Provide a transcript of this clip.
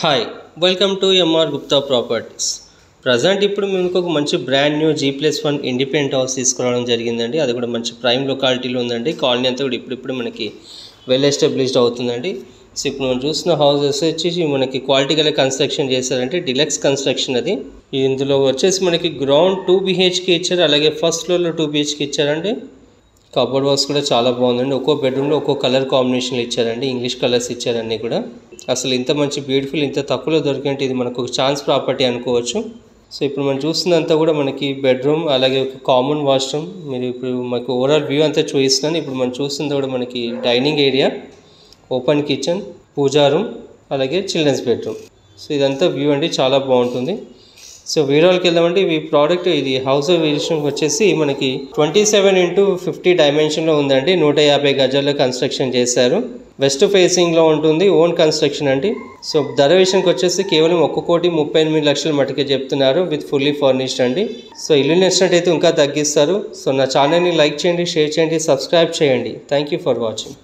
Hi welcome to MR Gupta properties. Present ఇప్పుడు మీకు ఒక మంచి brand new G+1 independent house తీసుకురావడం జరిగిందండి. అది కూడా మంచి ప్రైమ్ లొకాలిటీలో ఉందండి. కాలనీ అంతా కూడా ఇప్పుడు మనకి వెల్ ఎస్టాబ్లిష్డ్ అవుతుందండి. సో ఇప్పుడు మనం చూసిన హౌసెస్ వచ్చేసి మనకి క్వాలిటీ గల కన్స్ట్రక్షన్ చేశారంటే డిలక్స్ కన్స్ట్రక్షన్ అది. ఇందులో వచ్చేసి మనకి గ్రౌండ్ 2 BHK ఇచ్చారు, అలాగే ఫస్ట్ ఫ్లోర్లో 2 BHK ఇచ్చారండి. కబోర్డ్ వర్క్స్ కూడా చాలా బాగుందండి. ఒక్కో బెడ్రూమ్లో ఒక్కో కలర్ కాంబినేషన్లో ఇచ్చారండి, ఇంగ్లీష్ కలర్స్ ఇచ్చారన్నీ కూడా. అసలు ఇంత మంచి బ్యూటిఫుల్ ఇంత తక్కువలో దొరికినట్టు ఇది మనకు ఒక ఛాన్స్ ప్రాపర్టీ అనుకోవచ్చు. సో ఇప్పుడు మనం చూస్తున్నంతా కూడా మనకి బెడ్రూమ్ అలాగే ఒక కామన్ వాష్రూమ్. మీరు ఇప్పుడు మనకు ఓవరాల్ వ్యూ అంతా చూపిస్తున్నాను. ఇప్పుడు మనం చూస్తుంది కూడా మనకి డైనింగ్ ఏరియా, ఓపెన్ కిచెన్, పూజా రూమ్, అలాగే చిల్డ్రన్స్ బెడ్రూమ్. సో ఇదంతా వ్యూ అండి, చాలా బాగుంటుంది. సో వీడియోకి వెళ్దామంటే ఈ ప్రోడక్ట్ ఇది హౌస్ విషయంకి వచ్చేసి మనకి 27x50 డైమెన్షన్లో ఉందండి. 150 గజాల్లో కన్స్ట్రక్షన్ చేశారు. వెస్ట్ ఫేసింగ్లో ఉంటుంది, ఓన్ కన్స్ట్రక్షన్ అండి. సో ధర విషయానికి వచ్చేసి కేవలం 1,38,00,000 మటుకే చెప్తున్నారు, విత్ ఫుల్లీ ఫర్నిష్డ్ అండి. సో ఇల్లు నచ్చినట్టయితే ఇంకా తగ్గిస్తారు. సో నా ఛానల్ని లైక్ చేయండి, షేర్ చేయండి, సబ్స్క్రైబ్ చేయండి. Thank you for watching.